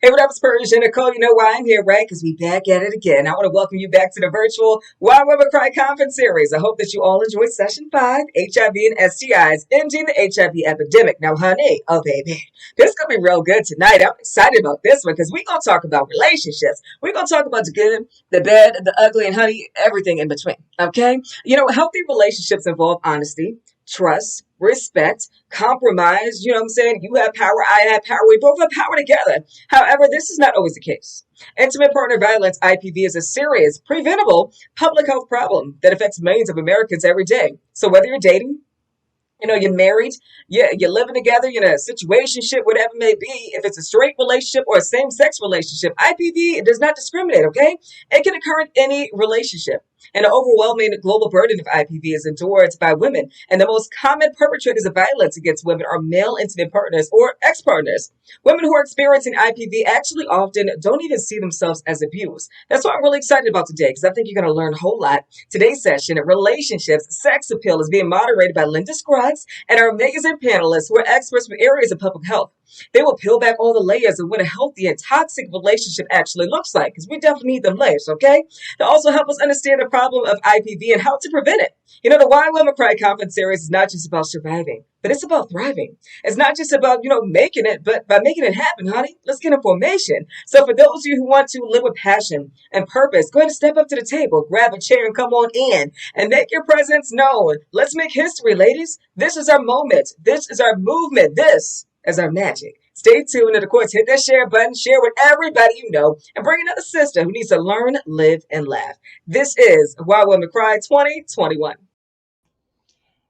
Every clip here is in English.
Hey, what up, Persian? Nicole, you know why I'm here, right? Because we back at it again. I want to welcome you back to the virtual Why Women Cry conference series. I hope that you all enjoyed session 5, HIV and STIs, ending the HIV epidemic. Now, honey, oh baby, this is going to be real good tonight. I'm excited about this one because we're going to talk about relationships. We're going to talk about the good, the bad, the ugly, and honey, everything in between, okay? You know, healthy relationships involve honesty, trust, respect, compromise. You know what I'm saying? You have power, I have power. We both have power together. However, this is not always the case. Intimate partner violence, IPV, is a serious, preventable public health problem that affects millions of Americans every day. So whether you're dating, you're married, you're living together, you're in a situationship, whatever it may be, if it's a straight relationship or a same-sex relationship, IPV, it does not discriminate, okay? It can occur in any relationship. And the overwhelming global burden of IPV is endured by women. And the most common perpetrators of violence against women are male intimate partners or ex-partners. Women who are experiencing IPV actually often don't even see themselves as abused. That's what I'm really excited about today, because I think you're going to learn a whole lot. Today's session, Relationships, Sex Appeal, is being moderated by Linda Scruggs and our amazing panelists who are experts from areas of public health. They will peel back all the layers of what a healthy and toxic relationship actually looks like, because we definitely need them layers, okay? They'll also help us understand the problem of IPV and how to prevent it. You know, the Why Women Cry conference series is not just about surviving, but it's about thriving. It's not just about, making it, but by making it happen, honey. Let's get in formation. So for those of you who want to live with passion and purpose, go ahead and step up to the table, grab a chair and come on in and make your presence known. Let's make history, ladies. This is our moment. This is our movement. This is our magic. Stay tuned and, of course, hit that share button, share with everybody you know, and bring another sister who needs to learn, live, and laugh. This is Why Women Cry 2021.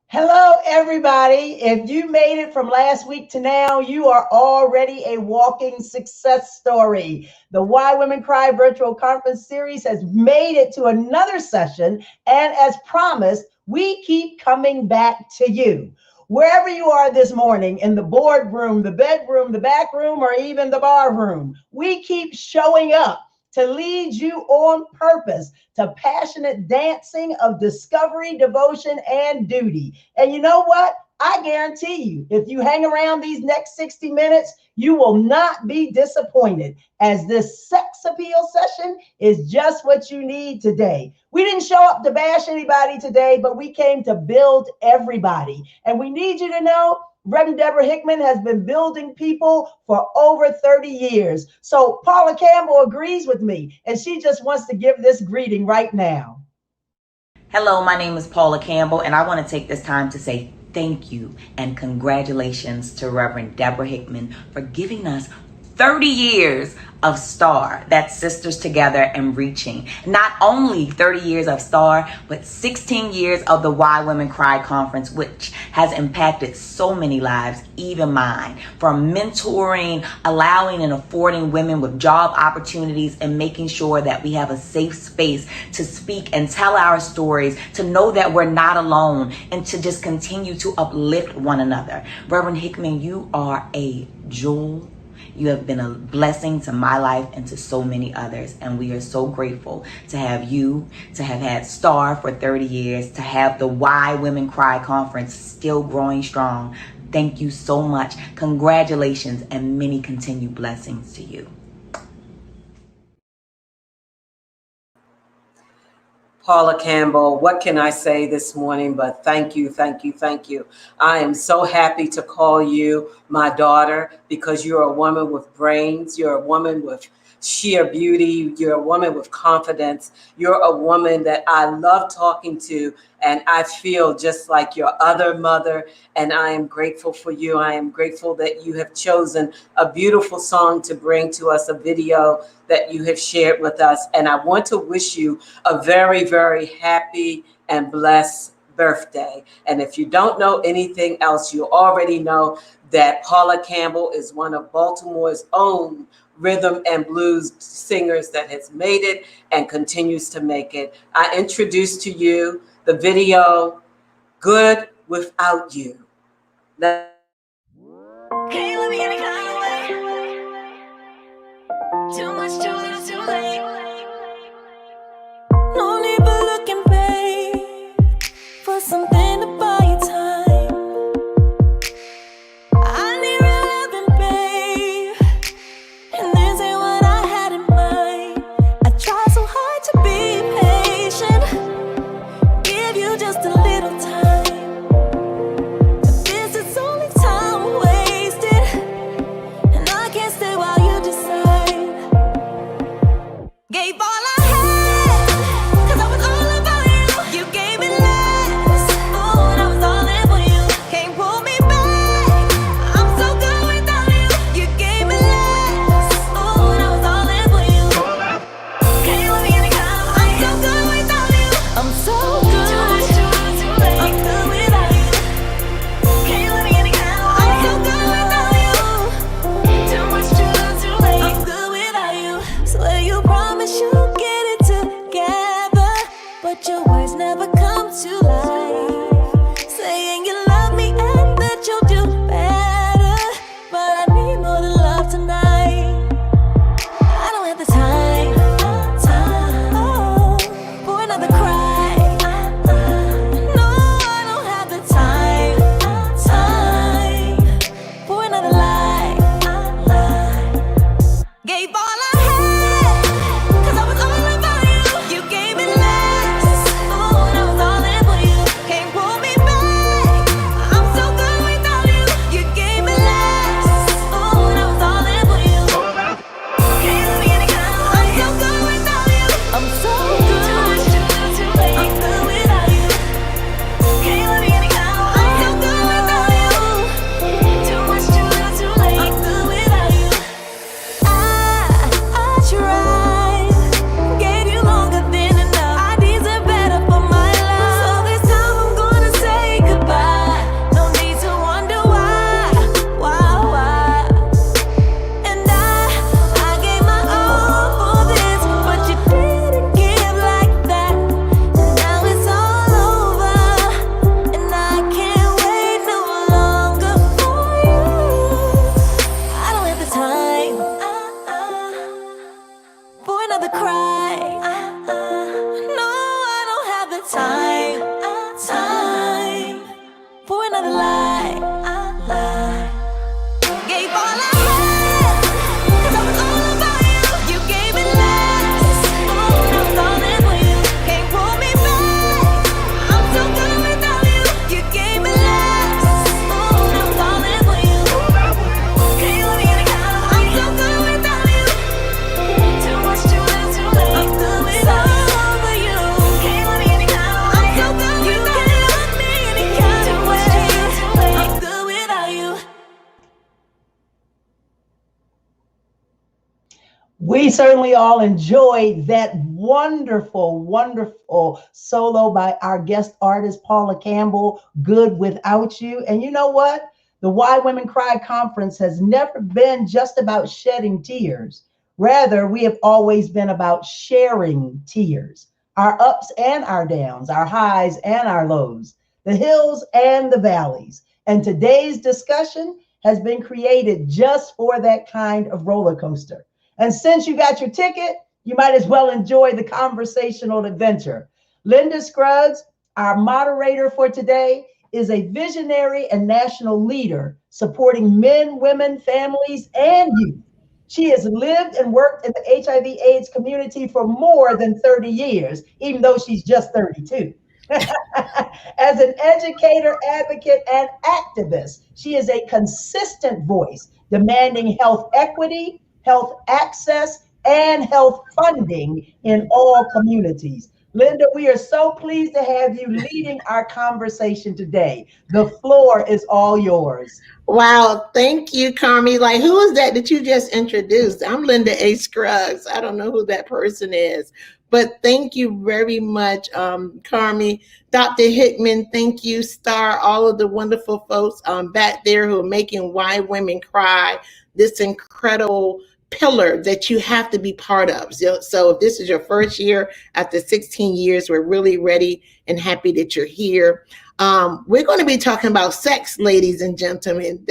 Hello, everybody. If you made it from last week to now, you are already a walking success story. The Why Women Cry virtual conference series has made it to another session, and as promised, we keep coming back to you. Wherever you are this morning, in the boardroom, the bedroom, the back room, or even the bar room, we keep showing up to lead you on purpose to passionate dancing of discovery, devotion, and duty. And you know what? I guarantee you, if you hang around these next 60 minutes, you will not be disappointed, as this sex appeal session is just what you need today. We didn't show up to bash anybody today, but we came to build everybody. And we need you to know Reverend Deborah Hickman has been building people for over 30 years. So Paula Campbell agrees with me, and she just wants to give this greeting right now. Hello, my name is Paula Campbell, and I want to take this time to say thank you and congratulations to Reverend Deborah Hickman for giving us 30 years of STAR, that's Sisters Together and Reaching. Not only 30 years of STAR, but 16 years of the Why Women Cry conference, which has impacted so many lives, even mine. From mentoring, allowing and affording women with job opportunities, and making sure that we have a safe space to speak and tell our stories, to know that we're not alone, and to just continue to uplift one another. Reverend Hickman, you are a jewel. You have been a blessing to my life and to so many others. And we are so grateful to have you, to have had STAR for 30 years, to have the Why Women Cry conference still growing strong. Thank you so much. Congratulations and many continued blessings to you. Paula Campbell, what can I say this morning but thank you, thank you, thank you. I am so happy to call you my daughter, because you're a woman with brains. You're a woman with sheer beauty. You're a woman with confidence. You're a woman that I love talking to, and I feel just like your other mother, and I am grateful for you. I am grateful that you have chosen a beautiful song to bring to us, a video that you have shared with us, and I want to wish you a very, very happy and blessed birthday. And if you don't know anything else, you already know that Paula Campbell is one of Baltimore's own rhythm and blues singers that has made it and continues to make it. I introduce to you the video, Good Without You. Can't let me any kind of way. Too much, too little, too late. No need for looking, babe, for something to buy you time. I need real loving, babe, and this ain't We certainly all enjoyed that wonderful, wonderful solo by our guest artist, Paula Campbell, Good Without You. And you know what? The Why Women Cry conference has never been just about shedding tears. Rather, we have always been about sharing tears, our ups and our downs, our highs and our lows, the hills and the valleys. And today's discussion has been created just for that kind of roller coaster. And since you got your ticket, you might as well enjoy the conversational adventure. Linda Scruggs, our moderator for today, is a visionary and national leader supporting men, women, families, and youth. She has lived and worked in the HIV/AIDS community for more than 30 years, even though she's just 32. As an educator, advocate, and activist, she is a consistent voice demanding health equity, health access, and health funding in all communities. Linda, we are so pleased to have you leading our conversation today. The floor is all yours. Wow, thank you, CARMI. Like, who is that you just introduced? I'm Linda A. Scruggs. I don't know who that person is, but thank you very much, CARMI. Dr. Hickman, thank you, Star, all of the wonderful folks back there who are making Why Women Cry this incredible pillar that you have to be part of. So if this is your first year after 16 years, we're really ready and happy that you're here. We're going to be talking about sex, ladies and gentlemen.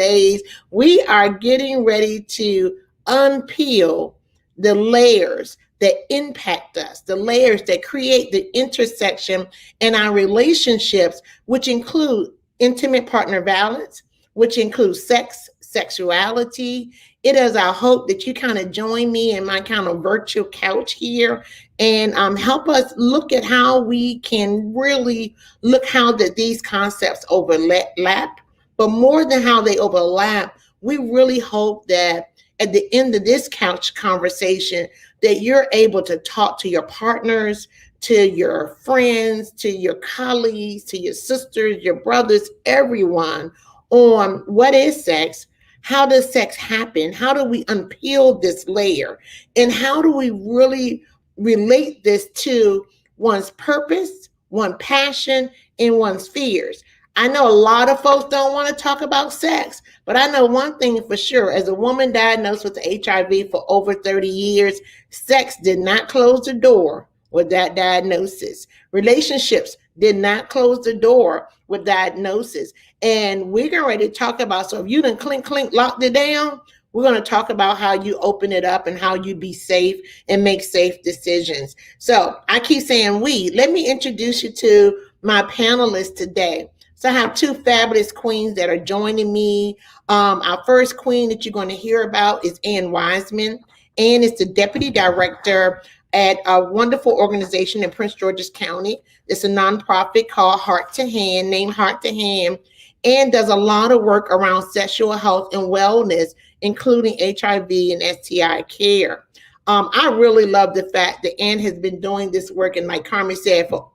We are getting ready to unpeel the layers that impact us, the layers that create the intersection in our relationships, which include intimate partner violence, which includes sex, sexuality. It is our hope that you kind of join me in my kind of virtual couch here and help us look at how we can really look how that these concepts overlap. But more than how they overlap, we really hope that at the end of this couch conversation, that you're able to talk to your partners, to your friends, to your colleagues, to your sisters, your brothers, everyone on what is sex. How does sex happen? How do we unpeel this layer? And how do we really relate this to one's purpose, one's passion, and one's fears? I know a lot of folks don't want to talk about sex, but I know one thing for sure. As a woman diagnosed with HIV for over 30 years, sex did not close the door with that diagnosis. Relationships did not close the door with diagnosis. And we're getting ready to talk about, so if you done clink, locked it down, we're going to talk about how you open it up and how you be safe and make safe decisions. So I keep saying let me introduce you to my panelists today. So I have two fabulous queens that are joining me. Our first queen that you're going to hear about is Ann Wiseman. Ann is the Deputy Director at a wonderful organization in Prince George's County. It's a nonprofit called Heart to Hand, named Heart to Hand, and does a lot of work around sexual health and wellness, including HIV and STI care. I really love the fact that Ann has been doing this work, and like CARMI said, for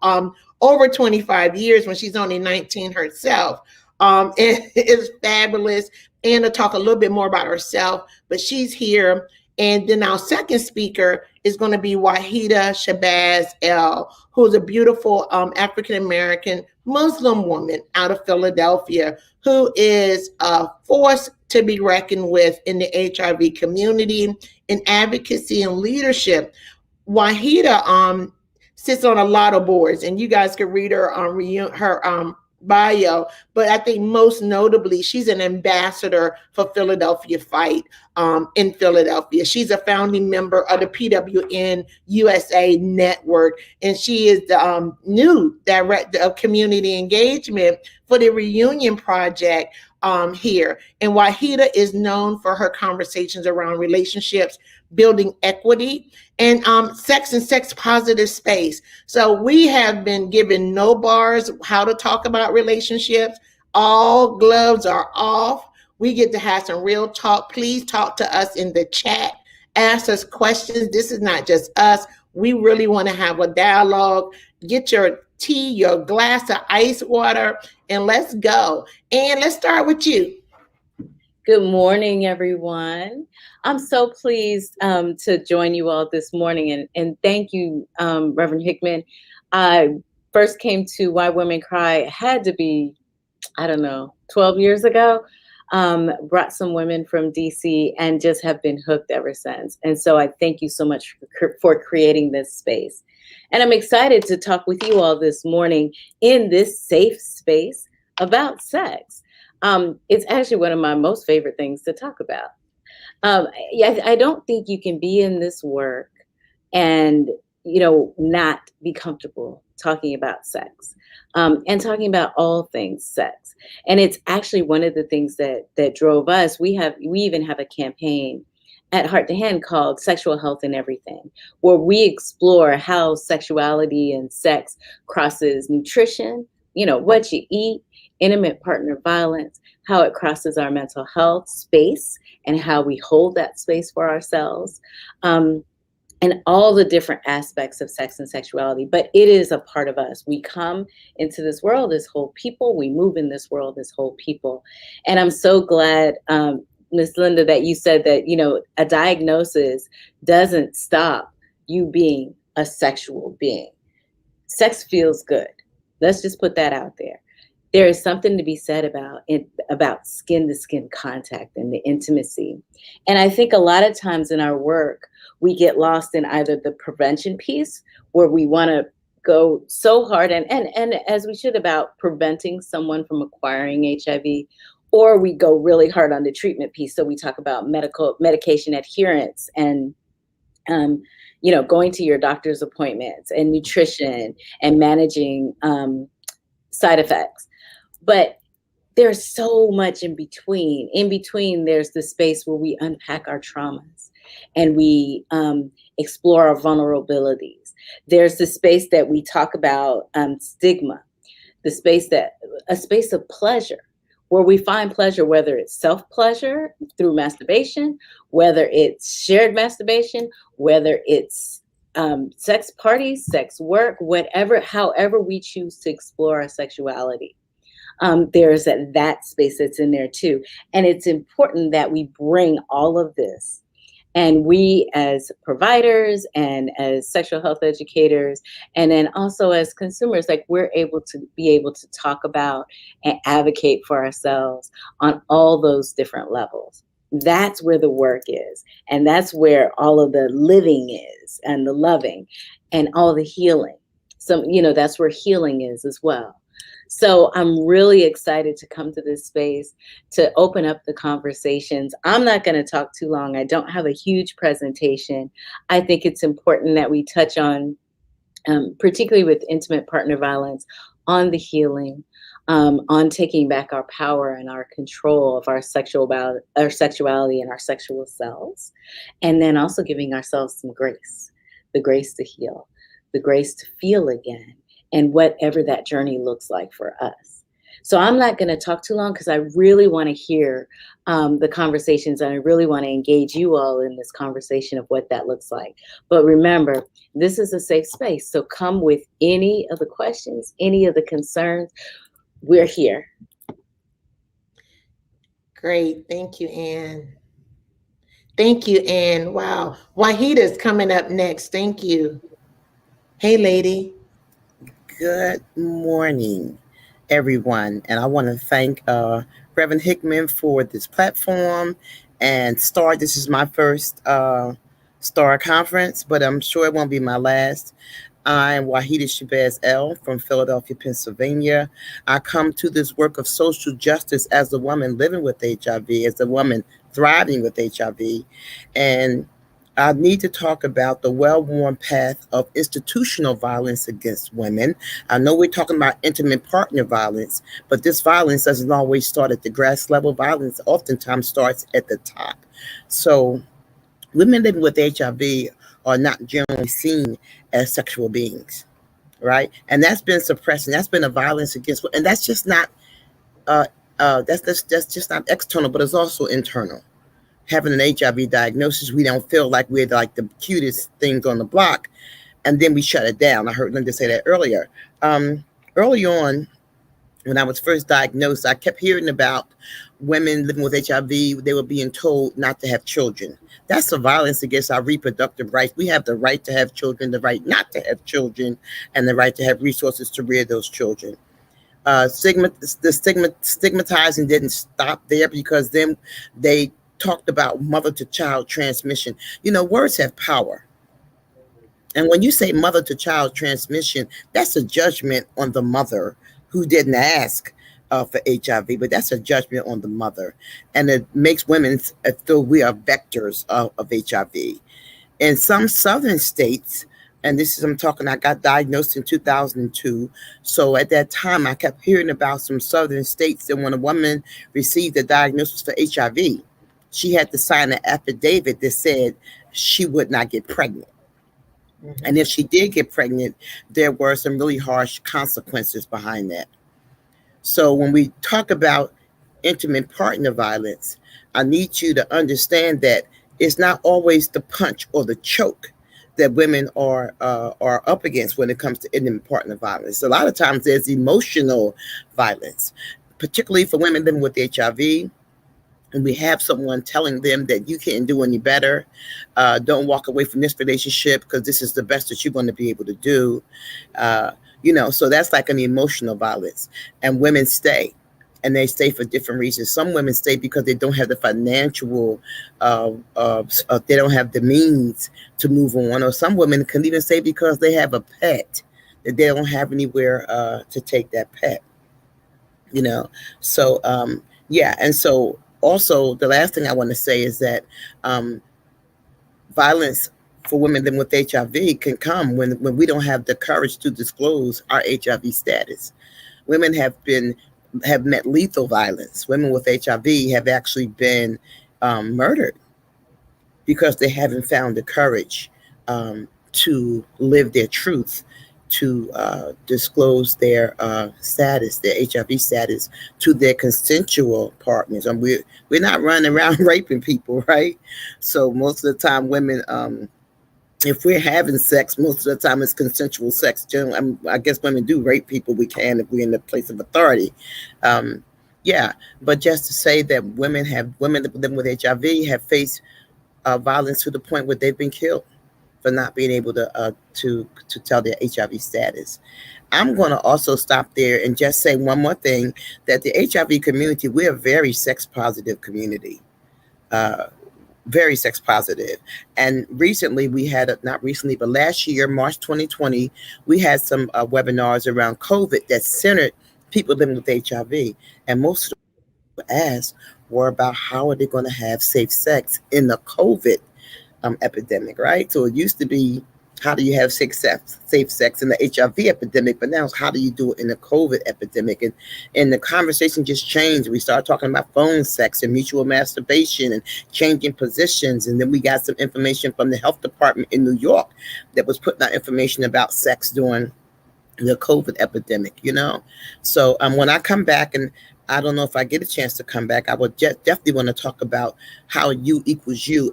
over 25 years when she's only 19 herself. And it's fabulous. Ann will talk a little bit more about herself, but she's here. And then our second speaker is going to be Wahida SHABAZZ-EL, who's a beautiful African-American Muslim woman out of Philadelphia, who is a force to be reckoned with in the HIV community, in advocacy and leadership. Wahida sits on a lot of boards, and you guys can read her bio, but I think most notably, she's an ambassador for Philadelphia Fight in Philadelphia. She's a founding member of the PWN USA Network, and she is the new director of community engagement for the Reunion Project here. And Wahida is known for her conversations around relationships, building equity, and sex and sex positive space. So we have been given no bars how to talk about relationships. All gloves are off. We get to have some real talk. Please talk to us in the chat. Ask us questions. This is not just us. We really want to have a dialogue. Get your tea, your glass of ice water, and let's go. And let's start with you. Good morning, everyone. I'm so pleased to join you all this morning, and thank you, Reverend Hickman. I first came to Why Women Cry, had to be, I don't know, 12 years ago. Brought some women from DC and just have been hooked ever since. And so I thank you so much for creating this space. And I'm excited to talk with you all this morning in this safe space about sex. It's actually one of my most favorite things to talk about. Yeah, I don't think you can be in this work and, not be comfortable talking about sex, and talking about all things sex. And it's actually one of the things that drove us. We even have a campaign at Heart to Hand called Sexual Health in Everything, where we explore how sexuality and sex crosses nutrition, what you eat, intimate partner violence, how it crosses our mental health space and how we hold that space for ourselves, and all the different aspects of sex and sexuality. But it is a part of us. We come into this world as whole people. We move in this world as whole people. And I'm so glad, Ms. Linda, that you said that, a diagnosis doesn't stop you being a sexual being. Sex feels good. Let's just put that out there. There is something to be said about skin-to-skin contact and the intimacy. And I think a lot of times in our work, we get lost in either the prevention piece, where we want to go so hard and as we should about preventing someone from acquiring HIV, or we go really hard on the treatment piece. So we talk about medication adherence and going to your doctor's appointments and nutrition and managing side effects. But there's so much in between. In between, there's the space where we unpack our traumas and we explore our vulnerabilities. There's the space that we talk about stigma, a space of pleasure, where we find pleasure, whether it's self-pleasure through masturbation, whether it's shared masturbation, whether it's sex parties, sex work, however we choose to explore our sexuality. There's that space that's in there too. And it's important that we bring all of this. And we as providers and as sexual health educators, and then also as consumers, we're able to talk about and advocate for ourselves on all those different levels. That's where the work is. And that's where all of the living is, and the loving and all the healing. So, that's where healing is as well. So I'm really excited to come to this space to open up the conversations. I'm not going to talk too long. I don't have a huge presentation. I think it's important that we touch on, particularly with intimate partner violence, on the healing, on taking back our power and our control of our sexuality and our sexual selves, and then also giving ourselves some grace, the grace to heal, the grace to feel again, and whatever that journey looks like for us. So I'm not going to talk too long because I really want to hear the conversations, and I really want to engage you all in this conversation of what that looks like. But remember, this is a safe space. So come with any of the questions, any of the concerns. We're here. Great. Thank you, Ann. Thank you, Ann. Wow. Wahida is coming up next. Thank you. Hey, lady. Good morning, everyone. And I want to thank Reverend Hickman for this platform. And STAR, this is my first STAR conference, but I'm sure it won't be my last. I'm Wahida SHABAZZ-EL from Philadelphia, Pennsylvania. I come to this work of social justice as a woman living with HIV, as a woman thriving with HIV. And I need to talk about the well-worn path of institutional violence against women. I know we're talking about intimate partner violence, but this violence doesn't always start at the grass level. Violence oftentimes starts at the top. So women living with HIV are not generally seen as sexual beings, right? And that's been suppressed, and that's been a violence against, and that's just not, that's just not external, but it's also internal. Having an HIV diagnosis, we don't feel like we're like the cutest things on the block, and then we shut it down. I heard Linda say that earlier. Early on, when I was first diagnosed, I kept hearing about women living with HIV. They were being told not to have children. That's a violence against our reproductive rights. We have the right to have children, the right not to have children, and the right to have resources to rear those children. Stigmatizing didn't stop there, because then they talked about mother to child transmission. You know, words have power. And when you say mother to child transmission, that's a judgment on the mother who didn't ask for HIV, but that's a judgment on the mother. And it makes women feel we are vectors of HIV. In some southern states, and this is, I'm talking, I got diagnosed in 2002. So at that time, I kept hearing about some southern states that when a woman received a diagnosis for HIV, she had to sign an affidavit that said she would not get pregnant. And if she did get pregnant, there were some really harsh consequences behind that. So when we talk about intimate partner violence, I need you to understand that it's not always the punch or the choke that women are up against when it comes to intimate partner violence. A lot of times there's emotional violence, particularly for women living with HIV. And we have someone telling them that you can't do any better. Don't walk away from this relationship because this is the best that you're going to be able to do. So that's like an emotional violence. And women stay. And they stay for different reasons. Some women stay because they don't have the financial, they don't have the means to move on. Or some women can even stay because they have a pet that they don't have anywhere to take that pet. So and so also the last thing I want to say is that violence for women living with HIV can come when we don't have the courage to disclose our HIV status. Women have met lethal violence. Women with HIV have actually been murdered because they haven't found the courage to live their truth, to disclose their status, their HIV status, to their consensual partners. And we're not running around raping people, right? So most of the time, women, if we're having sex, most of the time it's consensual sex. Generally, I guess women do rape people. We can if we're in the place of authority. But just to say that women living with HIV have faced violence to the point where they've been killed for not being able to tell their HIV status. I'm going to also stop there and just say one more thing, that the HIV community, we're a very sex positive community. Very sex positive. And recently not recently, but last year, March 2020, we had some webinars around COVID that centered people living with HIV. And most of the asked were about how are they going to have safe sex in the COVID epidemic, right? So it used to be, how do you have safe sex in the HIV epidemic? But now it's how do you do it in the COVID epidemic? And the conversation just changed. We started talking about phone sex and mutual masturbation and changing positions. And then we got some information from the health department in New York that was putting out information about sex during the COVID epidemic, So when I come back, and I don't know if I get a chance to come back, I would definitely want to talk about how U equals U,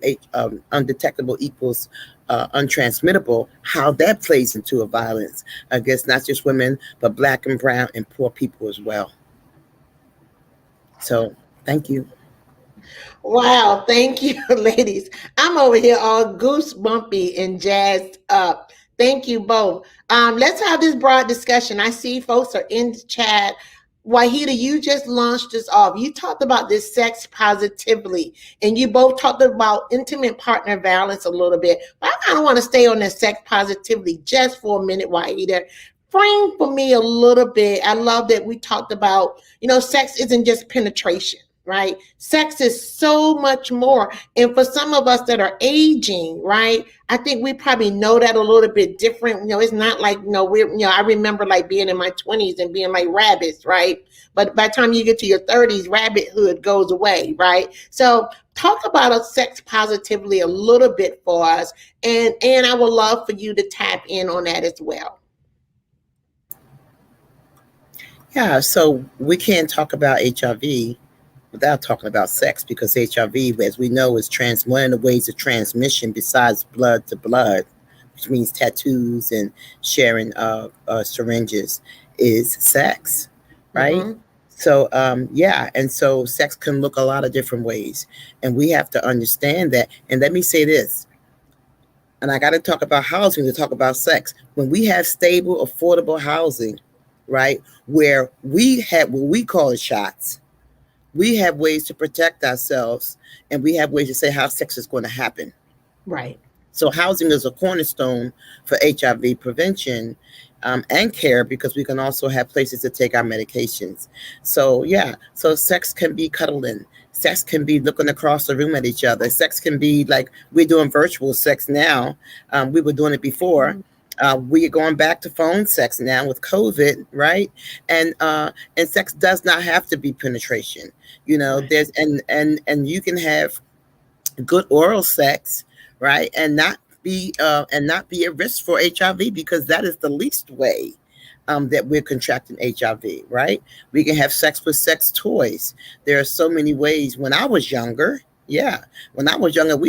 undetectable equals untransmittable, how that plays into a violence against not just women, but Black and brown and poor people as well. So thank you. Wow, thank you, ladies. I'm over here all goosebumpy and jazzed up. Thank you both. Let's have this broad discussion. I see folks are in the chat. Wahida, you just launched us off. You talked about this sex positively, and you both talked about intimate partner violence a little bit. But I kind of want to stay on this sex positively just for a minute, Wahida. Frame for me a little bit. I love that we talked about, sex isn't just penetration. Right? Sex is so much more. And for some of us that are aging, right, I think we probably know that a little bit different. It's not like, I remember like being in my 20s and being like rabbits, right? But by the time you get to your 30s, rabbithood goes away, right? So talk about sex positively a little bit for us. And I would love for you to tap in on that as well. Yeah, so we can't talk about HIV without talking about sex, because HIV, as we know, is one of the ways of transmission besides blood to blood, which means tattoos and sharing syringes, is sex, right? So, yeah, and so sex can look a lot of different ways, and we have to understand that. And let me say this, and I got to talk about housing to talk about sex. When we have stable, affordable housing, right, where we have what we call it shots, we have ways to protect ourselves, and we have ways to say how sex is going to happen. Right. So housing is a cornerstone for HIV prevention and care, because we can also have places to take our medications. So yeah, so sex can be cuddling. Sex can be looking across the room at each other. Sex can be like we're doing virtual sex now. We were doing it before. We're going back to phone sex now with COVID, right? And sex does not have to be penetration. You know, there's and you can have good oral sex, right, and not be a risk for HIV, because that is the least way that we're contracting HIV, right? We can have sex with sex toys. There are so many ways. When I was younger, we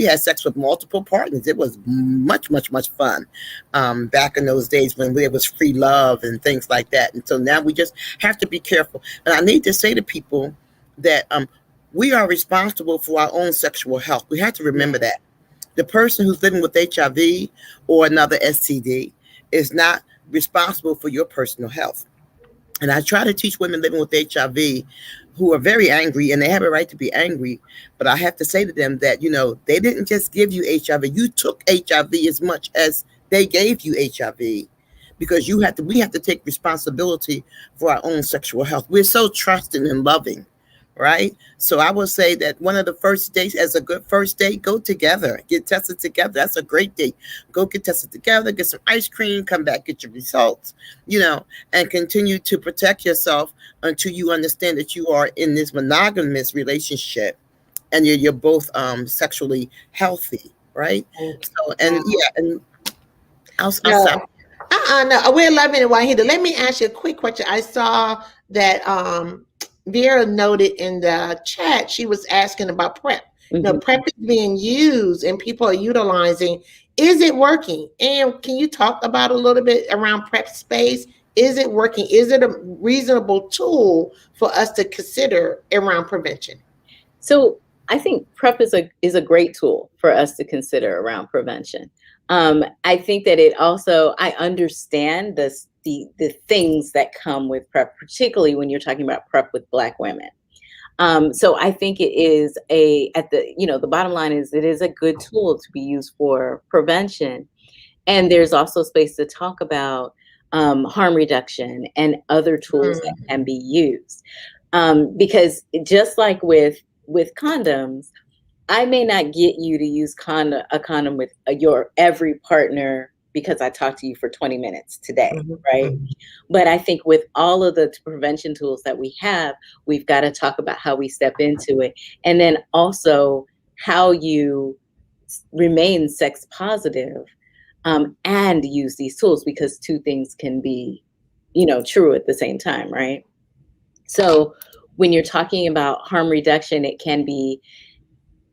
had sex with multiple partners. It was much fun back in those days when there was free love and things like that. And so now we just have to be careful. And I need to say to people that we are responsible for our own sexual health. We have to remember that. The person who's living with HIV or another STD is not responsible for your personal health. And I try to teach women living with HIV who are very angry, and they have a right to be angry, but I have to say to them that, you know, they didn't just give you HIV. You took HIV as much as they gave you HIV, because we have to take responsibility for our own sexual health. We're so trusting and loving. Right. So I will say that one of the first dates, as a good first date, go together, get tested together. That's a great date. Go get tested together, get some ice cream, come back, get your results, you know, and continue to protect yourself until you understand that you are in this monogamous relationship and you're both sexually healthy. Right. So, and yeah, and I'll stop. No, we're 11 minutes, Wahida. Let me ask you a quick question. I saw that Vera noted in the chat, she was asking about PrEP. You know, PrEP is being used and people are utilizing. Is it working? And can you talk about a little bit around PrEP space? Is it working? Is it a reasonable tool for us to consider around prevention? So I think PrEP is a great tool for us to consider around prevention. I think that it also, I understand the things that come with PrEP, particularly when you're talking about PrEP with Black women. So I think it is the bottom line is it is a good tool to be used for prevention. And there's also space to talk about harm reduction and other tools that can be used. Because just like with condoms, I may not get you to use a condom with your every partner because I talked to you for 20 minutes today, right? But I think with all of the prevention tools that we have, we've got to talk about how we step into it. And then also how you remain sex positive and use these tools, because two things can be, true at the same time, right? So when you're talking about harm reduction, it can be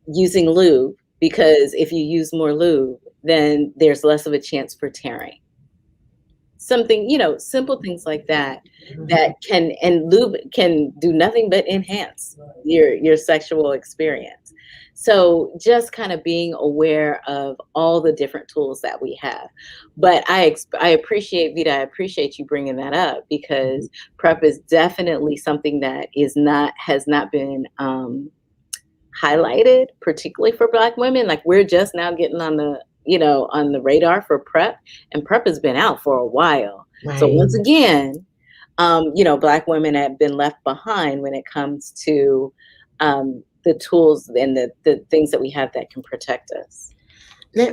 using lube, because if you use more lube, then there's less of a chance for tearing. Something, simple things like that, and lube can do nothing but enhance your sexual experience. So just kind of being aware of all the different tools that we have. But I appreciate, Vita, I appreciate you bringing that up, because PrEP is definitely something that has not been highlighted, particularly for Black women. Like, we're just now getting on the radar for PrEP, and PrEP has been out for a while. Right. So once again, Black women have been left behind when it comes to the tools and the things that we have that can protect us.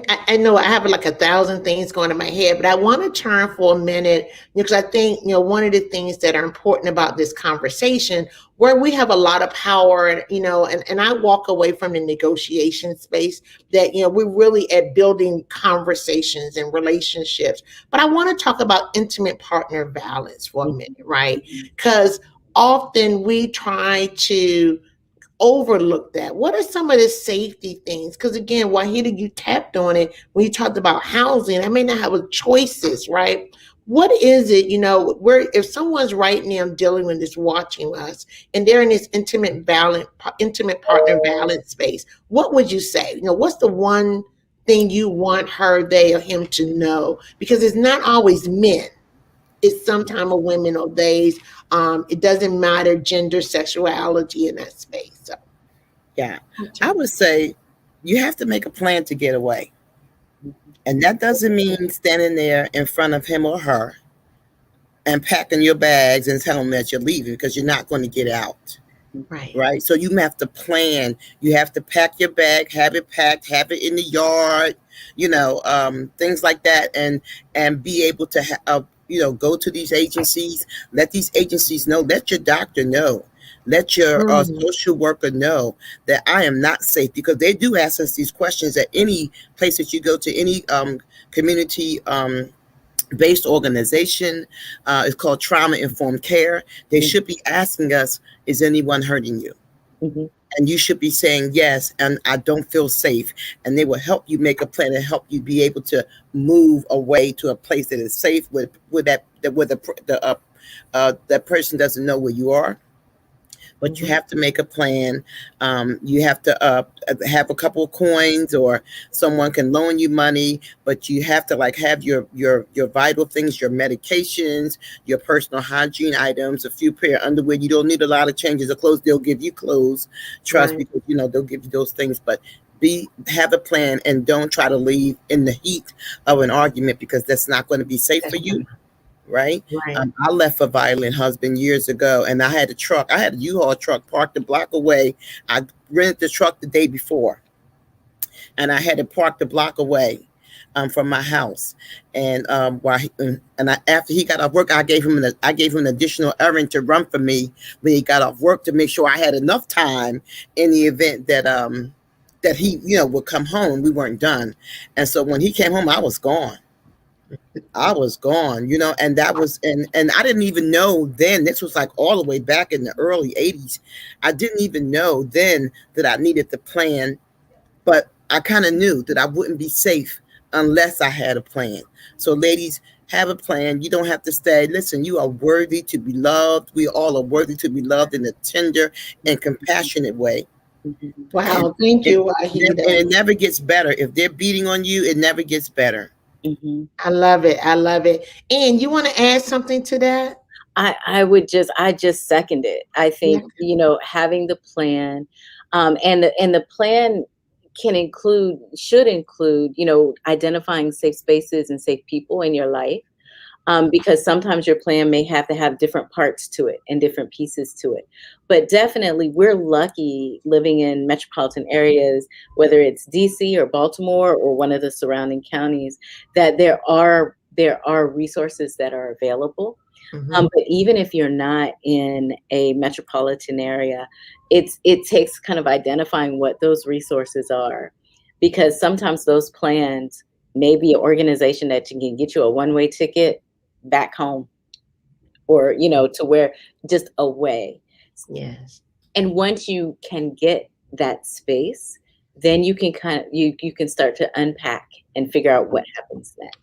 I know I have like 1,000 things going in my head, but I want to turn for a minute, because I think, one of the things that are important about this conversation, where we have a lot of power, and I walk away from the negotiation space, that, we're really at building conversations and relationships. But I want to talk about intimate partner violence for a minute, right? Because often we try to overlook that. What are some of the safety things? Because again, Wahida, you tapped on it when you talked about housing. I may not have choices, right? what is it, where if someone's right now dealing with this, watching us, and they're in this intimate partner balance space, what would you say? What's the one thing you want her, they, or him to know? Because it's not always men. It's sometimes a women or theys. It doesn't matter gender, sexuality in that space. So, yeah, I would say you have to make a plan to get away. And that doesn't mean standing there in front of him or her and packing your bags and telling them that you're leaving, because you're not going to get out. Right. So you have to plan. You have to pack your bag, have it packed, have it in the yard, things like that, and be able to go to these agencies. Let these agencies know. Let your doctor know. Let your social worker know that I am not safe, because they do ask us these questions at any place that you go to, any community based organization. It's called Trauma Informed Care. They should be asking us, is anyone hurting you? And you should be saying yes, and I don't feel safe. And they will help you make a plan and help you be able to move away to a place that is safe, where that person doesn't know where you are. But you have to make a plan. You have to have a couple of coins, or someone can loan you money. But you have to have your vital things, your medications, your personal hygiene items, a few pair of underwear. You don't need a lot of changes of clothes. They'll give you clothes. Trust me, because they'll give you those things. But have a plan, and don't try to leave in the heat of an argument, because that's not going to be safe for you. Right. I left a violent husband years ago, and I had a truck. I had a U-Haul truck parked a block away. I rented the truck the day before, and I had it parked a block away from my house. And after he got off work, I gave him an additional errand to run for me when he got off work, to make sure I had enough time in the event that he would come home. We weren't done, and so when he came home, I was gone. And that was, and I didn't even know then, this was all the way back in the early 80s. I didn't even know then that I needed the plan, but I kind of knew that I wouldn't be safe unless I had a plan. So ladies, have a plan. You don't have to stay. Listen, you are worthy to be loved. We all are worthy to be loved in a tender and compassionate way. Wow, thank you, Wahida. And it never gets better. If they're beating on you, it never gets better. I love it. And you want to add something to that? I just second it. I think, having the plan, and the plan should include, identifying safe spaces and safe people in your life. Because sometimes your plan may have to have different parts to it and different pieces to it. But definitely, we're lucky living in metropolitan areas, whether it's DC or Baltimore or one of the surrounding counties, that there are resources that are available. But even if you're not in a metropolitan area, it takes kind of identifying what those resources are, because sometimes those plans may be an organization that can get you a one-way ticket back home, or to where, just away. Yes. And once you can get that space, then you can you can start to unpack and figure out what happens next.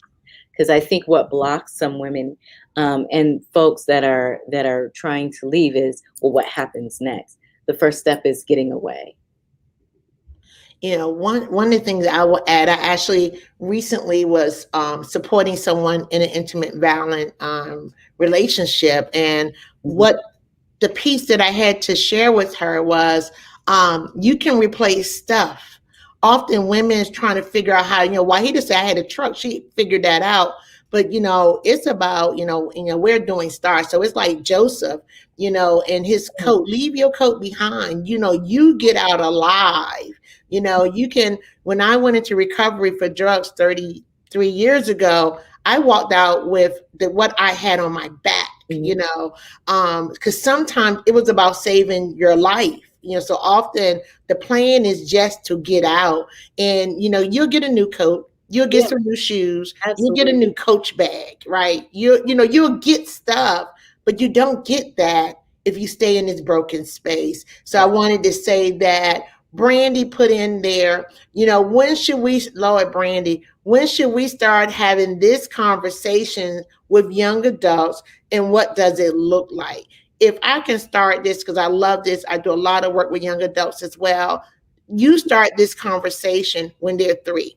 Because I think what blocks some women and folks that are trying to leave is, well, what happens next? The first step is getting away. One of the things I will add, I actually recently was supporting someone in an intimate violent relationship. And what the piece that I had to share with her was, you can replace stuff. Often women is trying to figure out how, Wahida said I had a truck, she figured that out. But, it's about, we're doing stars. So it's like Joseph, and his coat, leave your coat behind, you get out alive. You can, when I went into recovery for drugs 33 years ago, I walked out with what I had on my back, because sometimes it was about saving your life. So often the plan is just to get out, and, you'll get a new coat. You'll get some new shoes. Absolutely. You'll get a new Coach bag, right? You'll get stuff, but you don't get that if you stay in this broken space. So I wanted to say that Brandy put in there, when should we, Lord Brandy, when should we start having this conversation with young adults, and what does it look like? If I can start this, because I love this, I do a lot of work with young adults as well. You start this conversation when they're 3.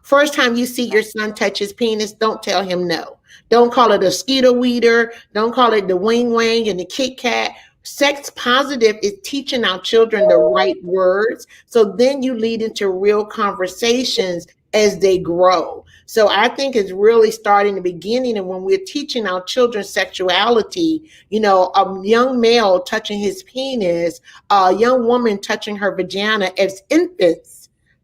First time you see your son touch his penis, don't tell him no. Don't call it a skeeter weeder. Don't call it the wing wang and the Kit Kat. Sex positive is teaching our children the right words. So then you lead into real conversations as they grow. So I think it's really starting the beginning. And when we're teaching our children sexuality, a young male touching his penis, a young woman touching her vagina as infants,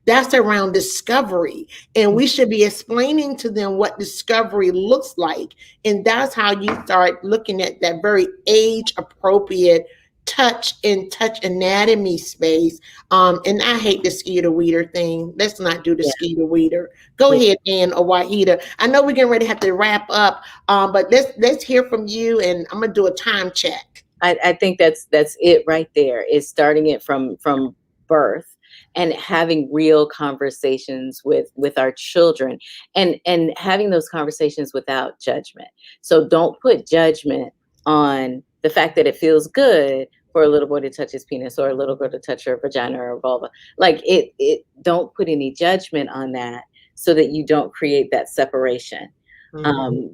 that's around discovery. And we should be explaining to them what discovery looks like. And that's how you start looking at that very age appropriate touch anatomy space. And I hate the skeeter weeder thing. Let's not do the skeeter weeder. Go ahead, Ann or Wahida. I know we're getting ready to have to wrap up, but let's hear from you, and I'm gonna do a time check. I think that's it right there. Is starting it from birth, and having real conversations with our children, and having those conversations without judgment. So don't put judgment on the fact that it feels good for a little boy to touch his penis or a little girl to touch her vagina or vulva. Like it don't put any judgment on that, so that you don't create that separation,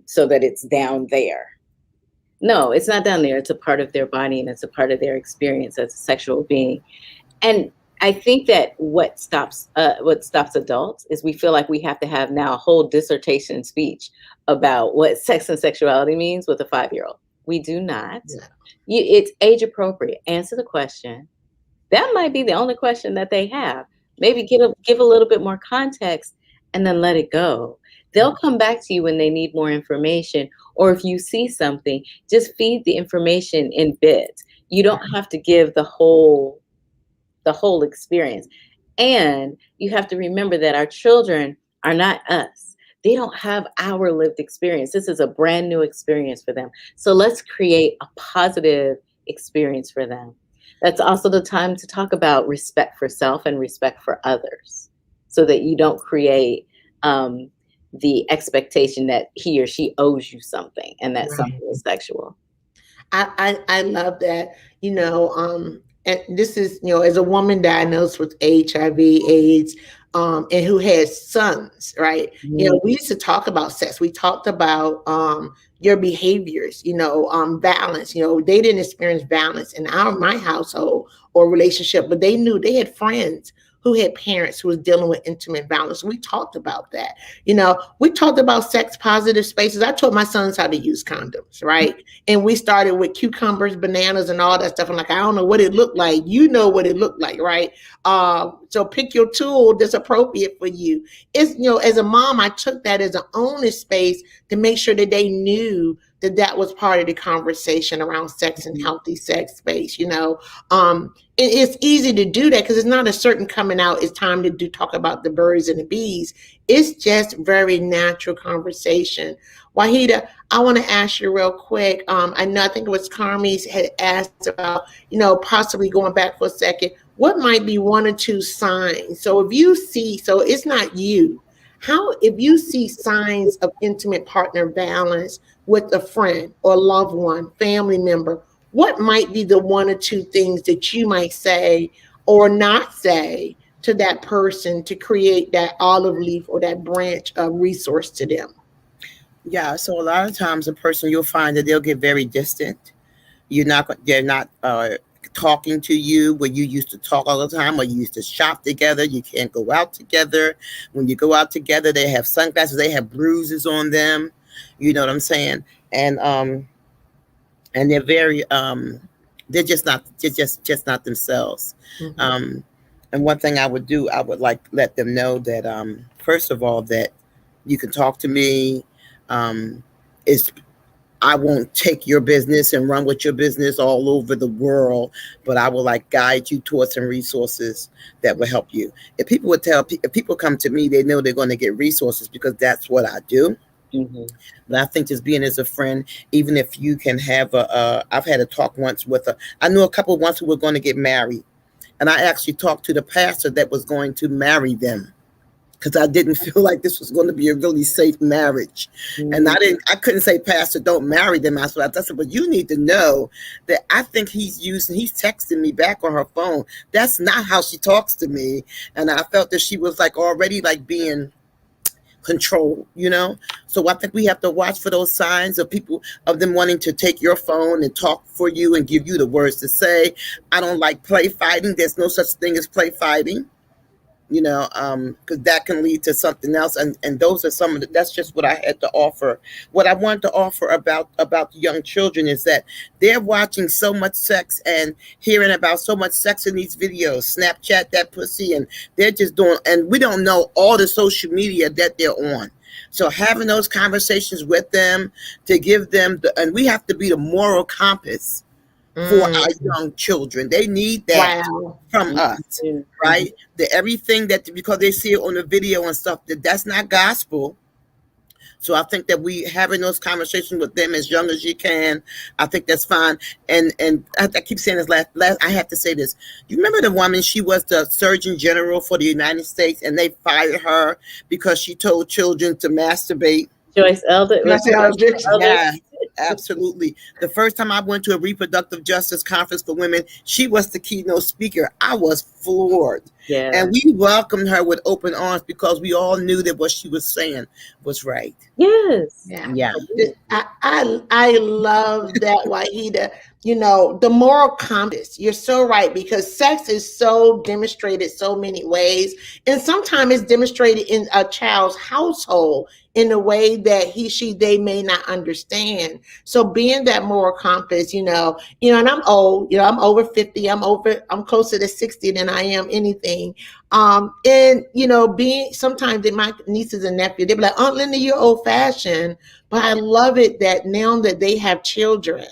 so that it's down there. No, it's not down there. It's a part of their body, and it's a part of their experience as a sexual being. And I think that what stops adults is we feel like we have to have now a whole dissertation speech about what sex and sexuality means with a 5-year-old. We do not. Yeah. It's age appropriate. Answer the question. That might be the only question that they have. Maybe give a little bit more context, and then let it go. They'll come back to you when they need more information, or if you see something, just feed the information in bits. You don't have to give the whole experience. And you have to remember that our children are not us. They don't have our lived experience. This is a brand new experience for them. So let's create a positive experience for them. That's also the time to talk about respect for self and respect for others, so that you don't create the expectation that he or she owes you something, and that something is sexual. I love that, and this is, as a woman diagnosed with HIV, AIDS, and who has sons, right? Mm-hmm. We used to talk about sex. We talked about your behaviors, balance. They didn't experience balance in my household or relationship, but they knew they had friends who had parents who was dealing with intimate violence. We talked about that. We talked about sex positive spaces. I taught my sons how to use condoms, right? And we started with cucumbers, bananas, and all that stuff. I'm like, I don't know what it looked like. You know what it looked like, right? So pick your tool that's appropriate for you. It's, as a mom, I took that as an onus space to make sure that they knew that was part of the conversation around sex and healthy sex space, it's easy to do that because it's not a certain coming out. It's time to talk about the birds and the bees. It's just very natural conversation. Wahida, I want to ask you real quick. I think it was CARMI had asked about, possibly going back for a second. What might be 1 or 2 signs? So if you see, so it's not you. If you see signs of intimate partner balance with a friend or loved one, family member, what might be the 1 or 2 things that you might say or not say to that person to create that olive leaf or that branch of resource to them? Yeah, so a lot of times a person, you'll find that they'll get very distant. They're not talking to you where you used to talk all the time, or you used to shop together. You can't go out together. When you go out together, they have sunglasses, they have bruises on them. You know what I'm saying? And they're very they're just not themselves. Mm-hmm. And one thing I would do, I would let them know that first of all, that you can talk to me. I won't take your business and run with your business all over the world, but I will guide you towards some resources that will help you. If people come to me, they know they're going to get resources because that's what I do. Mm-hmm. But I think just being as a friend, even if you can have I've had a talk once I knew a couple once who were going to get married, And I actually talked to the pastor that was going to marry them, because I didn't feel like this was going to be a really safe marriage. And I couldn't say, Pastor, don't marry them. I said, but you need to know that I think he's texting me back on her phone. That's not how she talks to me. And I felt that she was like already like being controlled, you know? So I think we have to watch for those signs of them wanting to take your phone and talk for you and give you the words to say. I don't like play fighting. There's no such thing as play fighting. You know, because that can lead to something else. And those are that's just what I had to offer. What I wanted to offer about the young children is that they're watching so much sex and hearing about so much sex in these videos, Snapchat that pussy, and they're just doing, and we don't know all the social media that they're on. So having those conversations with them to give them, and we have to be the moral compass for our young children. They need that from us, right? Everything that, because they see it on the video and stuff, that's not gospel. So I think that we having those conversations with them as young as you can, I think that's fine. And I keep saying this last, I have to say this. You remember the woman, she was the Surgeon General for the United States, and they fired her because she told children to masturbate. Joyce Elder. Yeah, absolutely. The first time I went to a reproductive justice conference for women, she was the keynote speaker. I was floored. Yeah. And we welcomed her with open arms because we all knew that what she was saying was right. Yes. Yeah. I love that, Wahida. You know, the moral compass, you're so right, because sex is so demonstrated so many ways. And sometimes it's demonstrated in a child's household in a way that they may not understand. So being that moral compass, you know, and I'm old, I'm over 50, I'm closer to 60 than I am anything. And, being sometimes my nieces and nephews, they be like, Aunt Linda, you're old fashioned, but I love it that now that they have children,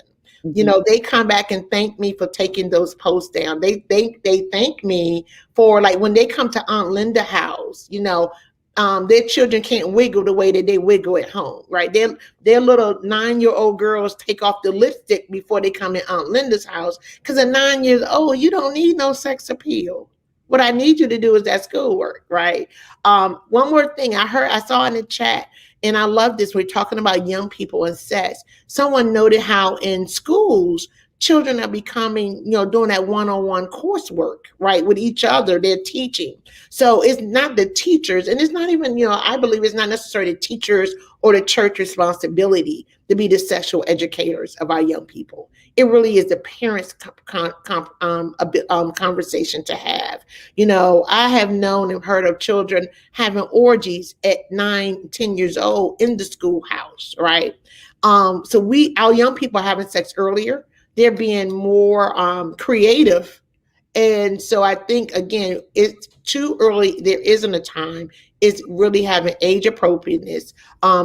they come back and thank me for taking those posts down. They thank me for, like, when they come to Aunt Linda house, their children can't wiggle the way that they wiggle at home, right? Their little 9-year-old girls take off the lipstick before they come in Aunt Linda's house, because at 9 years old, you don't need no sex appeal. What I need you to do is that schoolwork, right? One more thing I saw in the chat, and I love this. We're talking about young people and sex. Someone noted how in schools, children are becoming, doing that one-on-one coursework, right, with each other. They're teaching. So it's not the teachers, and it's not even, I believe it's not necessarily the teachers or the church responsibility to be the sexual educators of our young people. It really is the parents' conversation to have. I have known and heard of children having orgies at 9, 10 years old in the schoolhouse, right? So our young people are having sex earlier. They're being more creative. And so I think, again, it's too early. There isn't a time. It's really having age appropriateness,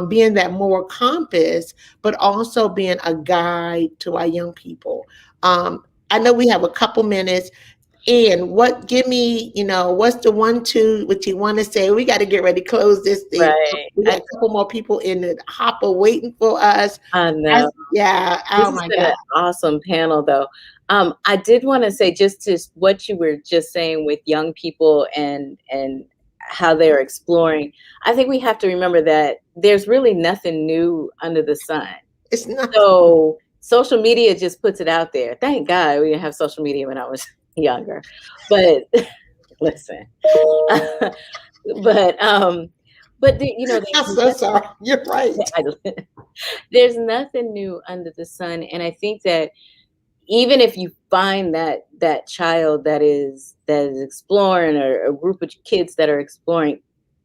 being that moral compass, but also being a guide to our young people. I know we have a couple minutes. And what's the 1-2, what you want to say? We got to get ready to close this thing. Right. We got a couple more people in the hopper waiting for us. I know. Yeah. Oh my God. An awesome panel, though. I did want to say just to what you were just saying with young people and how they're exploring. I think we have to remember that there's really nothing new under the sun. It's not. So social media just puts it out there. Thank God we didn't have social media when I was younger, but listen, but I'm so sorry. You're right. There's nothing new under the sun, and I think that even if you find that child that is exploring, or a group of kids that are exploring,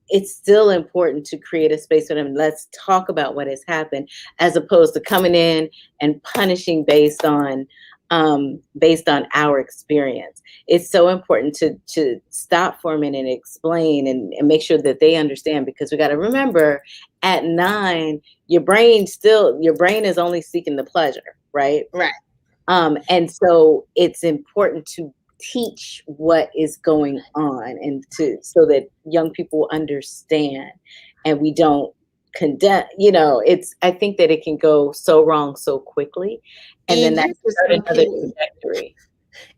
it's still important to create a space for them. Let's talk about what has happened, as opposed to coming in and punishing based on our experience. It's so important to stop for a minute and explain and make sure that they understand, because we got to remember, at 9, your brain is only seeking the pleasure, right? Right. And so it's important to teach what is going on, and so that young people understand, and we don't condemn. I think that it can go so wrong so quickly, and then that's another trajectory.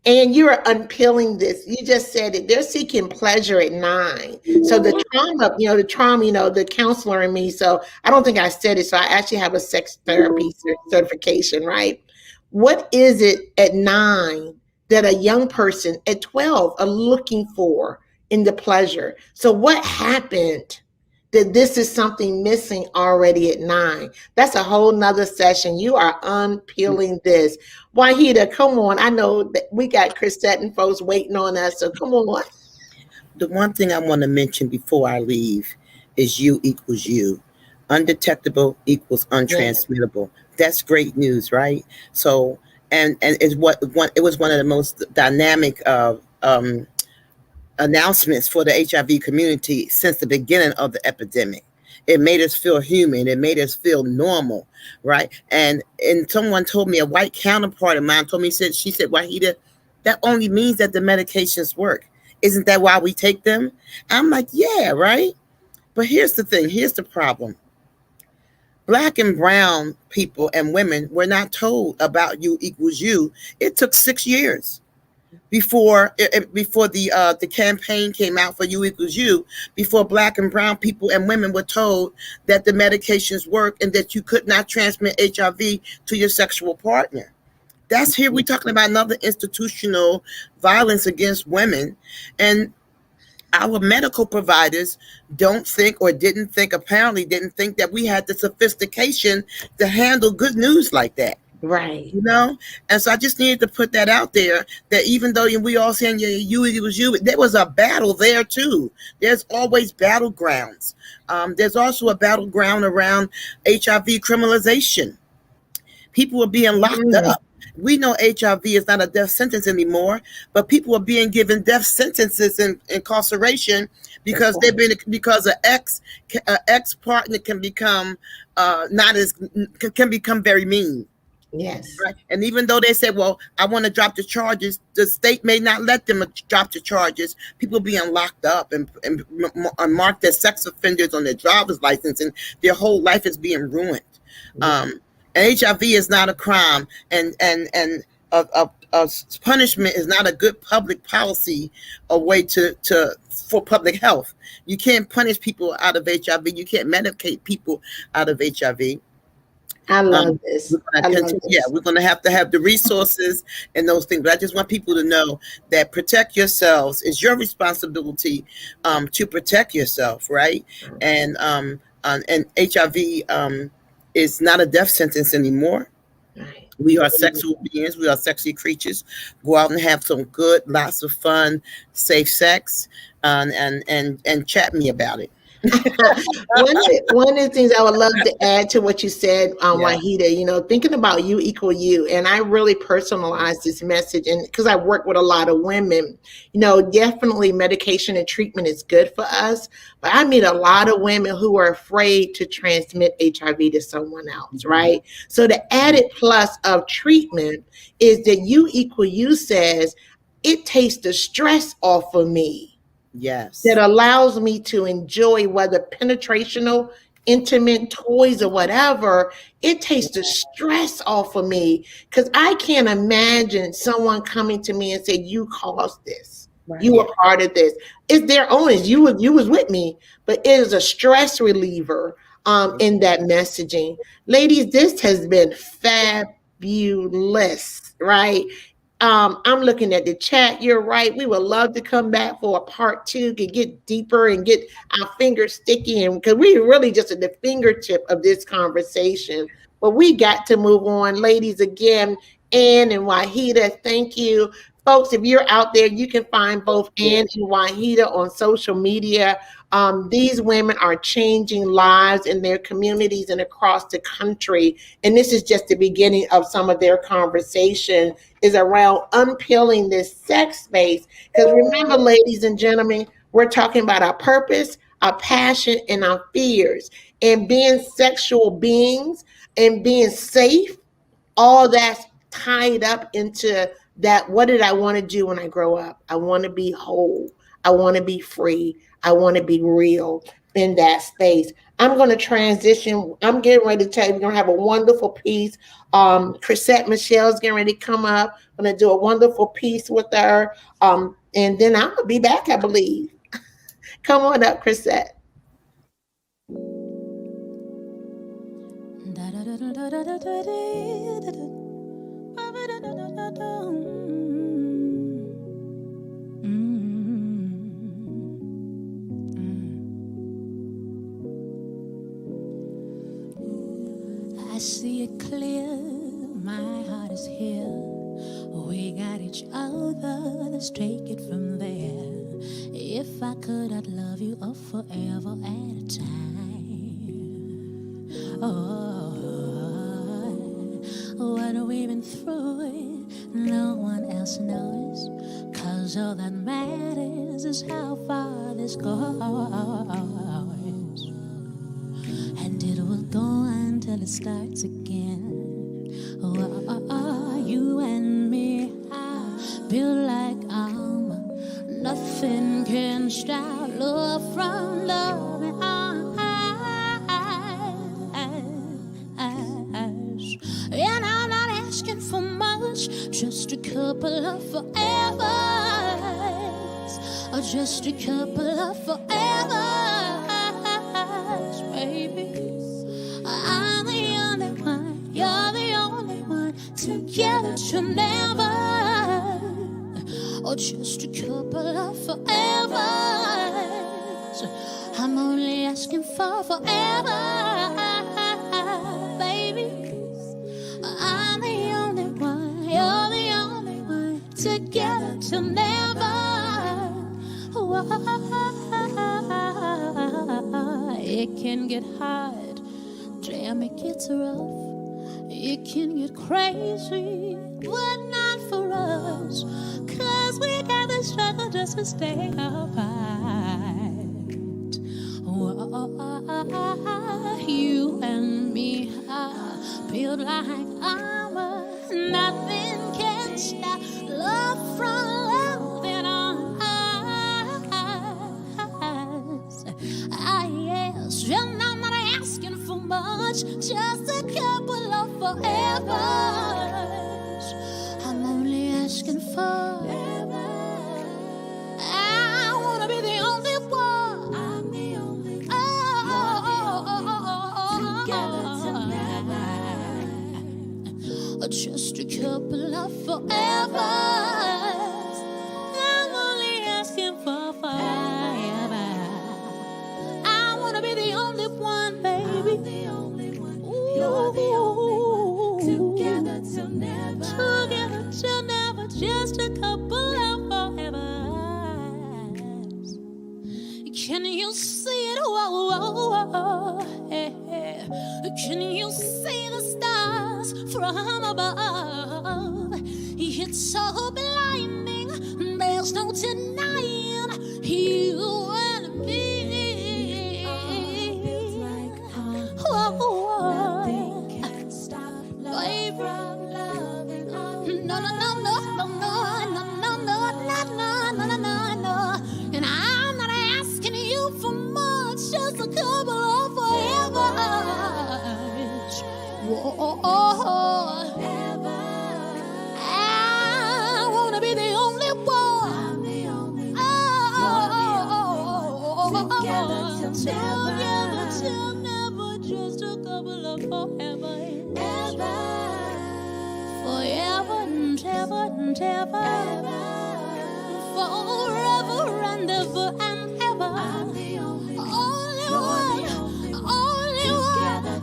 And you're unpeeling this. You just said it. They're seeking pleasure at 9. So the trauma, the counselor in me. So I don't think I said it. So I actually have a sex therapy certification, right? What is it at 9 that a young person at 12 are looking for in the pleasure? So what happened that this is something missing already at 9? That's a whole nother session. You are unpeeling this. Wahida, come on. I know that we got CHRISETTE and folks waiting on us, so come on. The one thing I want to mention before I leave is U equals U. Undetectable equals untransmittable. That's great news, right? So, and it was one of the most dynamic announcements for the HIV community since the beginning of the epidemic. It made us feel human. It made us feel normal, right? And someone told me, a white counterpart of mine told me, she said, Wahida, that only means that the medications work. Isn't that why we take them? I'm like, yeah, right? But here's the thing. Here's the problem. Black and brown people and women were not told about U equals U. It took 6 years before the campaign came out for U equals U, before Black and brown people and women were told that the medications work and that you could not transmit HIV to your sexual partner. That's here we're talking about another institutional violence against women. And our medical providers apparently didn't think that we had the sophistication to handle good news like that. Right. And so I just needed to put that out there, that even though we all saying you equals you, there was a battle there too. There's always battlegrounds. There's also a battleground around HIV criminalization. People are being locked up. We know HIV is not a death sentence anymore, but people are being given death sentences in incarceration because because an ex partner can become can become very mean. Yes. Right. And even though they said, well, I want to drop the charges, the state may not let them drop the charges. People being locked up and marked as sex offenders on their driver's license, and their whole life is being ruined. And HIV is not a crime, and punishment is not a good public policy, a way for public health. You can't punish people out of HIV. You can't medicate people out of HIV. I love this. We're going to have the resources and those things. But I just want people to know that protect yourselves. It's your responsibility to protect yourself, right? And HIV is not a death sentence anymore. Right. We are sexual beings. We are sexy creatures. Go out and have some good, lots of fun, safe sex, and chat me about it. One of the things I would love to add to what you said, Wahida, thinking about you equal you, and I really personalized this message, and because I work with a lot of women, definitely medication and treatment is good for us, but I meet a lot of women who are afraid to transmit HIV to someone else, right? So the added plus of treatment is that you equal you says, it takes the stress off of me. Yes. That allows me to enjoy, whether penetrational, intimate toys or whatever. It takes the stress off of me, because I can't imagine someone coming to me and say, you caused this. Right. You were part of this. It's their onus. You was with me, but it is a stress reliever in that messaging. Ladies, this has been fabulous, right? I'm looking at the chat. You're right. We would love to come back for a part 2 to get deeper and get our fingers sticky, and because we're really just at the fingertip of this conversation. But we got to move on. Ladies, again, Ann and Wahida, thank you. Folks, if you're out there, you can find both Ann and Wahida on social media. These women are changing lives in their communities and across the country. And this is just the beginning of some of their conversation, is around unpeeling this sex space. Because remember, ladies and gentlemen, we're talking about our purpose, our passion, and our fears. And being sexual beings and being safe, all that's tied up into that. What did I want to do when I grow up? I want to be whole. I want to be free. I want to be real. in that space. I'm going to transition. I'm getting ready to tell you, we're going to have a wonderful piece. CHRISETTE Michele's getting ready to come up. I'm going to do a wonderful piece with her. And then I'm going to be back, I believe. Come on up, CHRISETTE. I see it clear, my heart is here. We got each other, let's take it from there. If I could, I'd love you up forever at a time. Oh, what we've been through, no one else knows. 'Cause all that matters is how far this goes. And it will go until it starts again. You and me, I feel like armor. Nothing can stop love from loving us. And I'm not asking for much, just a couple of forevers, or just a couple of forevers, baby. I'm the only one, you're the only one, together to never, or just a couple of forevers. I'm only asking for forever, baby. I'm the only one, you're the only one, together to never. It can get hard, damn, it gets rough. It can get crazy, but not for us. 'Cause we got the struggle just to stay apart. You and me are built like armor. Nothing can stop love from loving on us. Yes, and I'm not asking for much, just a couple of forevers. I'm only asking for forever. I wanna be the only one. I'm the only one. Together to never. Just a couple of forevers. I'm only asking for forever. I wanna be the only one, baby. I'm the only one. You're the only one. Together till never. Together till never. Just a couple of forevers. Can you see it? Whoa, whoa, whoa. Hey, hey. Can you see the stars from above? It's so blinding. There's no denying you and me. Nothing can stop love from loving us. No, no, no, no, no, no, no, no, no, no, no, no, no. And I'm not asking you for much, just a couple of forevers. Whoa, I wanna be the only one. I'm the only one. Together till never, just a couple of forever. Forever and ever and ever. Forever and ever and ever. I'm the only one. Only one. Together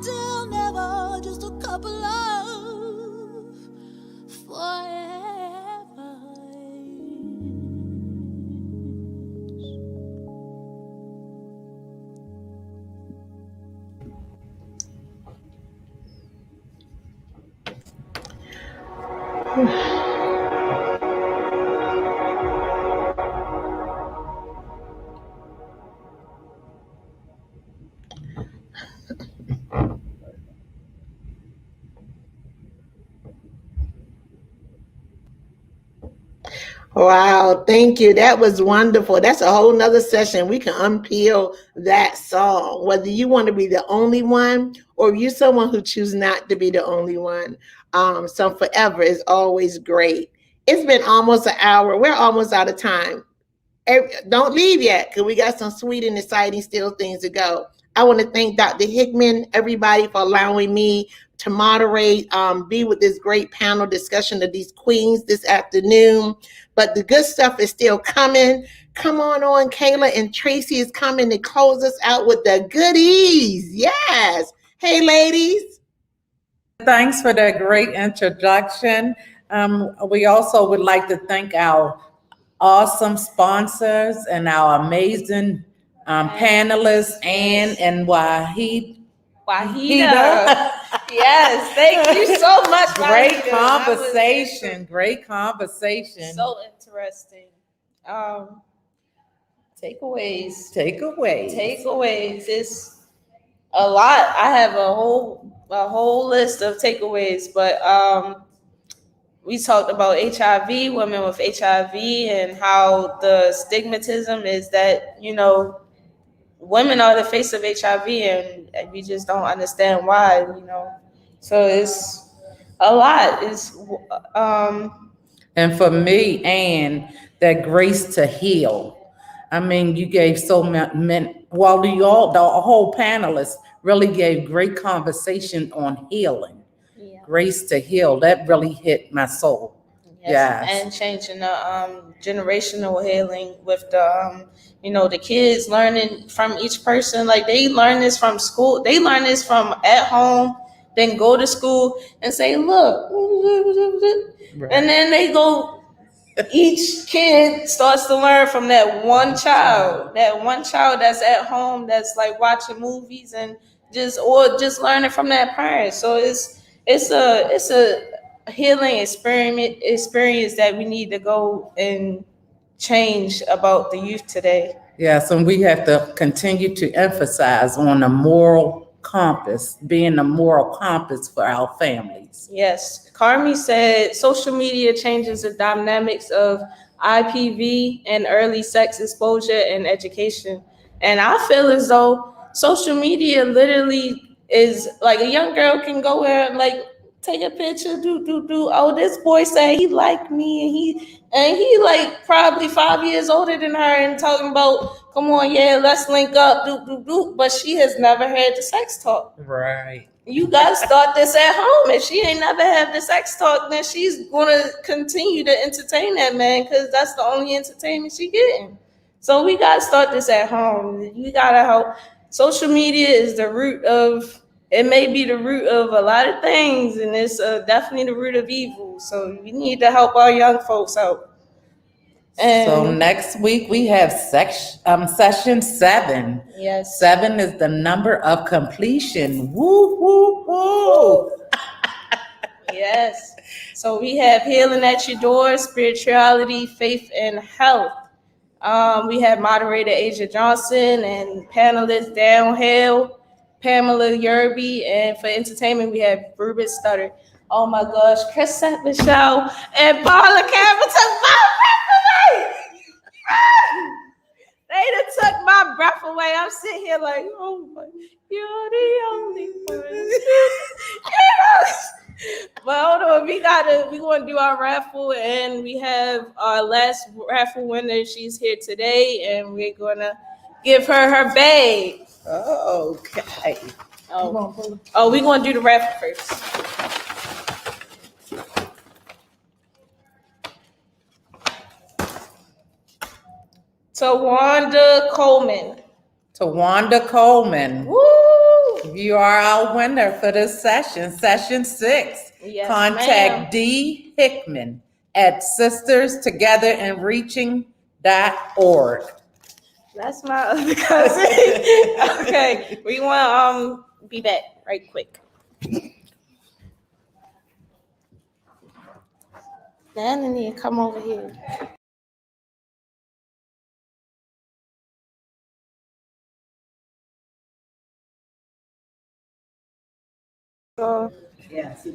till never, just a couple of forever. Wow, thank you. That was wonderful. That's a whole nother session. We can unpeel that song. Whether you want to be the only one or you're someone who chooses not to be the only one. So forever is always great. It's been almost an hour. We're almost out of time. Don't leave yet, because we got some sweet and exciting still things to go. I want to thank Dr. Hickman, everybody, for allowing me to moderate, be with this great panel discussion of these queens this afternoon. But the good stuff is still coming. Come on, Kayla, and Tracy is coming to close us out with the goodies. Yes. Hey, ladies. Thanks for that great introduction. We also would like to thank our awesome sponsors and our amazing panelists, Ann and Wahida. Wahida. Yes, thank you so much. Great Wahida. conversation. Great conversation. So interesting. Takeaways. Takeaways. It's a lot. I have a whole list of takeaways, but we talked about HIV, women with HIV, and how the stigmatism is that, women are the face of HIV, and we just don't understand why, So it's a lot. And for me, Ann, that grace to heal. I mean, you gave so many, well, the whole panelists really gave great conversation on healing. Yeah. Grace to heal, that really hit my soul. Yes. And changing the generational healing with the the kids learning from each person. Like, they learn this from school, they learn this from at home, then go to school and say, look, Right. and then they go, each kid starts to learn from that one child that's at home, that's like watching movies and just learning from that parent. So it's a healing experience that we need to go and change about the youth today. Yes, and we have to continue to emphasize on the moral compass, being a moral compass for our families. Yes, CARMI said social media changes the dynamics of IPV and early sex exposure and education. And I feel as though social media literally is like, a young girl can go there and like take a picture, do. Oh, this boy said he liked me, and he like probably 5 years older than her, and talking about, come on, yeah, let's link up, do. But she has never had the sex talk. Right. You gotta start this at home. If she ain't never had the sex talk, then she's gonna continue to entertain that man, because that's the only entertainment she getting. So we gotta start this at home. You gotta help. Social media is the root of, it may be the root of a lot of things, and it's definitely the root of evil. So we need to help our young folks out. So next week we have session 7. Yes. 7 is the number of completion. Woo, woo, woo. Yes. So we have healing at your door, spirituality, faith, and health. We have moderator Asia Johnson and panelist Downhill, Pamela Yerby, and for entertainment we have Ruben Stutter. Oh my gosh, CHRISETTE Michele and PAULA Campbell took my breath away. They done took my breath away. I'm sitting here like, oh my, you're the only one. But hold on, we gonna do our raffle, and we have our last raffle winner. She's here today, and we're gonna give her her bag. Okay. Oh, we're gonna do the raffle first. Tawanda Coleman. Woo! You are our winner for this session 6. Yes, Contact ma'am. D. Hickman at sisterstogetherandreaching.org. That's my other cousin. Okay, we want be back right quick. Then I need to come over here. Yes.